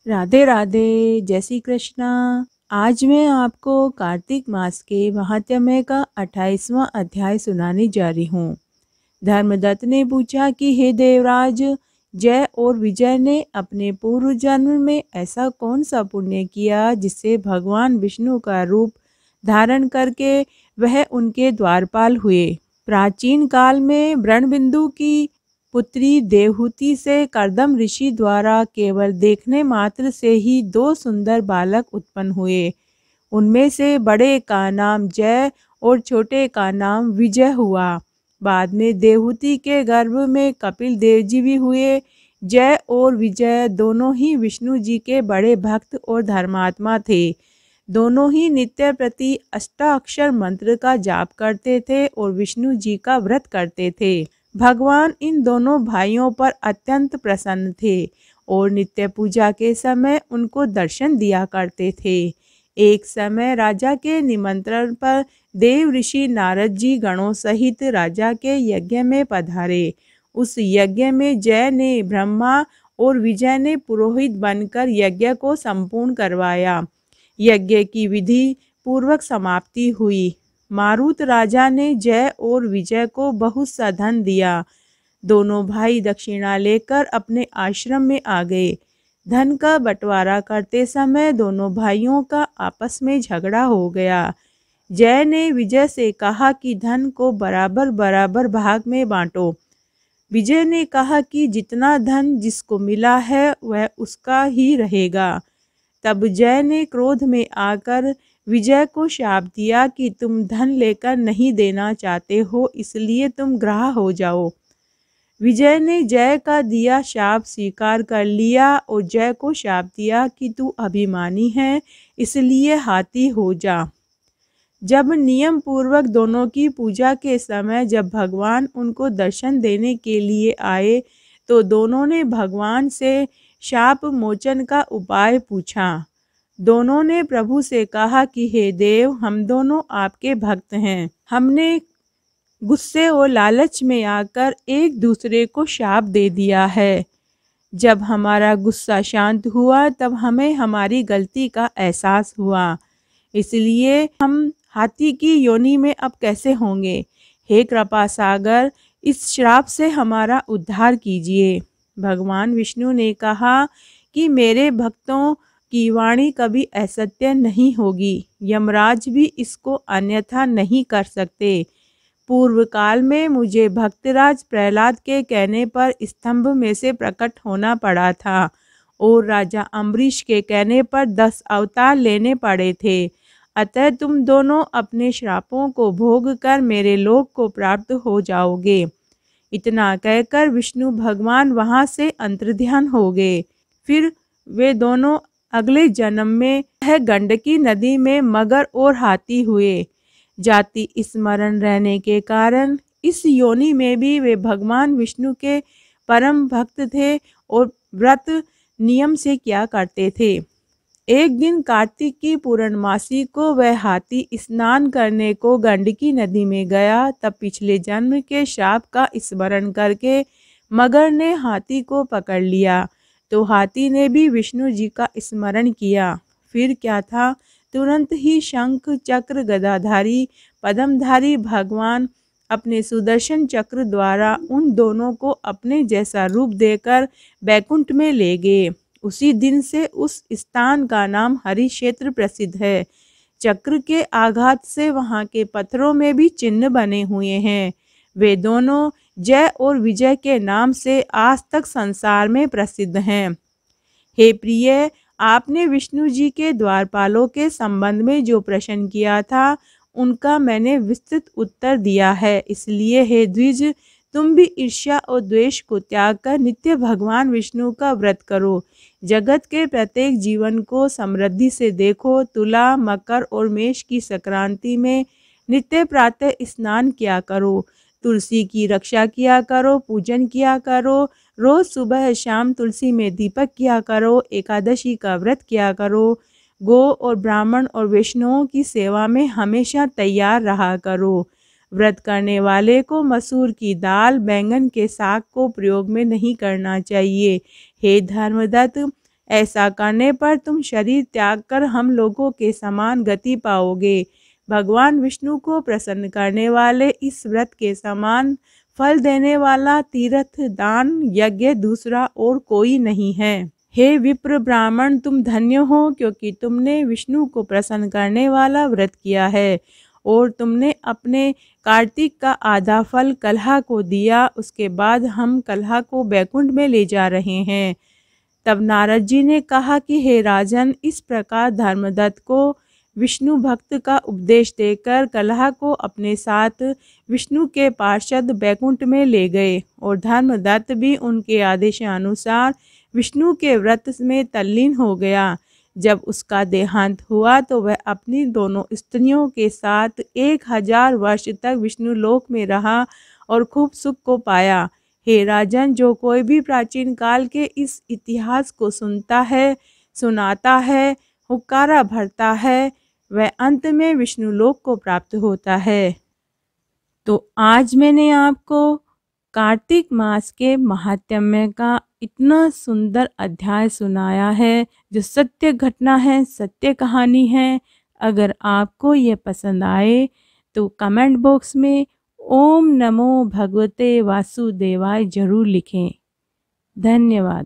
राधे राधे, जय श्री कृष्णा। आज मैं आपको कार्तिक मास के महात्म्य का 28वां अध्याय सुनाने जा रही हूँ। धर्मदत्त ने पूछा कि हे देवराज, जय और विजय ने अपने पूर्व जन्म में ऐसा कौन सा पुण्य किया जिससे भगवान विष्णु का रूप धारण करके वह उनके द्वारपाल हुए। प्राचीन काल में व्रणबिंदु की पुत्री देवहूति से कर्दम ऋषि द्वारा केवल देखने मात्र से ही दो सुंदर बालक उत्पन्न हुए। उनमें से बड़े का नाम जय और छोटे का नाम विजय हुआ। बाद में देवहूति के गर्भ में कपिल देव जी भी हुए। जय और विजय दोनों ही विष्णु जी के बड़े भक्त और धर्मात्मा थे। दोनों ही नित्य प्रति अष्टाक्षर मंत्र का जाप करते थे और विष्णु जी का व्रत करते थे। भगवान इन दोनों भाइयों पर अत्यंत प्रसन्न थे और नित्य पूजा के समय उनको दर्शन दिया करते थे। एक समय राजा के निमंत्रण पर देव ऋषि नारद जी गणों सहित राजा के यज्ञ में पधारे। उस यज्ञ में जय ने ब्रह्मा और विजय ने पुरोहित बनकर यज्ञ को संपूर्ण करवाया। यज्ञ की विधि पूर्वक समाप्ति हुई। मारुत राजा ने जय और विजय को बहुत सा धन दिया। दोनों भाई दक्षिणा लेकर अपने आश्रम में आ गए। धन का बंटवारा करते समय दोनों भाइयों का आपस में झगड़ा हो गया। जय ने विजय से कहा कि धन को बराबर बराबर भाग में बांटो। विजय ने कहा कि जितना धन जिसको मिला है वह उसका ही रहेगा। तब जय ने क्रोध में आकर विजय को शाप दिया कि तुम धन लेकर नहीं देना चाहते हो, इसलिए तुम ग्राह हो जाओ। विजय ने जय का दिया शाप स्वीकार कर लिया और जय को शाप दिया कि तू अभिमानी है, इसलिए हाथी हो जा। जब नियम पूर्वक दोनों की पूजा के समय जब भगवान उनको दर्शन देने के लिए आए तो दोनों ने भगवान से शाप मोचन का उपाय पूछा। दोनों ने प्रभु से कहा कि हे देव, हम दोनों आपके भक्त हैं। हमने गुस्से और लालच में आकर एक दूसरे को शाप दे दिया है। जब हमारा गुस्सा शांत हुआ तब हमें हमारी गलती का एहसास हुआ, इसलिए हम हाथी की योनि में अब कैसे होंगे। हे कृपा सागर, इस श्राप से हमारा उद्धार कीजिए। भगवान विष्णु ने कहा कि मेरे भक्तों की वाणी कभी असत्य नहीं होगी। यमराज भी इसको अन्यथा नहीं कर सकते। पूर्व काल में मुझे भक्तराज प्रहलाद के कहने पर स्तंभ में से प्रकट होना पड़ा था और राजा अम्बरीश के कहने पर 10 अवतार लेने पड़े थे। अतः तुम दोनों अपने श्रापों को भोग कर मेरे लोक को प्राप्त हो जाओगे। इतना कहकर विष्णु भगवान वहां से अंतर्ध्यान हो गए। फिर वे दोनों अगले जन्म में गंडकी नदी में मगर और हाथी हुए। जाति स्मरण रहने के कारण इस योनि में भी वे भगवान विष्णु के परम भक्त थे और व्रत नियम से किया करते थे। एक दिन कार्तिक की पूर्णमासी को वह हाथी स्नान करने को गंडकी नदी में गया। तब पिछले जन्म के शाप का स्मरण करके मगर ने हाथी को पकड़ लिया तो हाथी ने भी विष्णु जी का स्मरण किया। फिर क्या था, तुरंत ही शंख चक्र गदाधारी पद्मधारी भगवान अपने सुदर्शन चक्र द्वारा उन दोनों को अपने जैसा रूप देकर बैकुंठ में ले गए। उसी दिन से उस स्थान का नाम हरि क्षेत्र प्रसिद्ध है। चक्र के आघात से वहाँ के पत्थरों में भी चिन्ह बने हुए हैं। वे दोनों जय और विजय के नाम से आज तक संसार में प्रसिद्ध हैं। हे प्रिय, आपने विष्णु जी के द्वारपालों के संबंध में जो प्रश्न किया था उनका मैंने विस्तृत उत्तर दिया है। इसलिए हे द्विज, तुम भी ईर्ष्या और द्वेष को त्याग कर नित्य भगवान विष्णु का व्रत करो। जगत के प्रत्येक जीवन को समृद्धि से देखो। तुला, मकर और मेष की संक्रांति में नित्य प्रातः स्नान किया करो। तुलसी की रक्षा किया करो, पूजन किया करो। रोज सुबह शाम तुलसी में दीपक किया करो। एकादशी का व्रत किया करो। गो और ब्राह्मण और वैष्णवों की सेवा में हमेशा तैयार रहा करो। व्रत करने वाले को मसूर की दाल, बैंगन के साग को प्रयोग में नहीं करना चाहिए। हे धर्मदत्त, ऐसा करने पर तुम शरीर त्याग कर हम लोगों के समान गति पाओगे। भगवान विष्णु को प्रसन्न करने वाले इस व्रत के समान फल देने वाला तीर्थ दान यज्ञ दूसरा और कोई नहीं है। हे विप्र ब्राह्मण, तुम धन्य हो, क्योंकि तुमने विष्णु को प्रसन्न करने वाला व्रत किया है और तुमने अपने कार्तिक का आधा फल कलहा को दिया। उसके बाद हम कलहा को बैकुंठ में ले जा रहे हैं। तब नारद जी ने कहा कि हे राजन, इस प्रकार धर्मदत्त को विष्णु भक्त का उपदेश देकर कलहा को अपने साथ विष्णु के पार्षद बैकुंठ में ले गए और धर्मदत्त भी उनके आदेशानुसार विष्णु के व्रत में तल्लीन हो गया। जब उसका देहांत हुआ तो वह अपनी दोनों स्त्रियों के साथ 1000 वर्ष तक विष्णु लोक में रहा और खूब सुख को पाया। हे राजन, जो कोई भी प्राचीन काल के इस इतिहास को सुनता है, सुनाता है, हुक्कारा भरता है, वह अंत में विष्णु लोक को प्राप्त होता है। तो आज मैंने आपको कार्तिक मास के महात्म्य का इतना सुंदर अध्याय सुनाया है, जो सत्य घटना है, सत्य कहानी है। अगर आपको ये पसंद आए तो कमेंट बॉक्स में ओम नमो भगवते वासुदेवाय जरूर लिखें। धन्यवाद।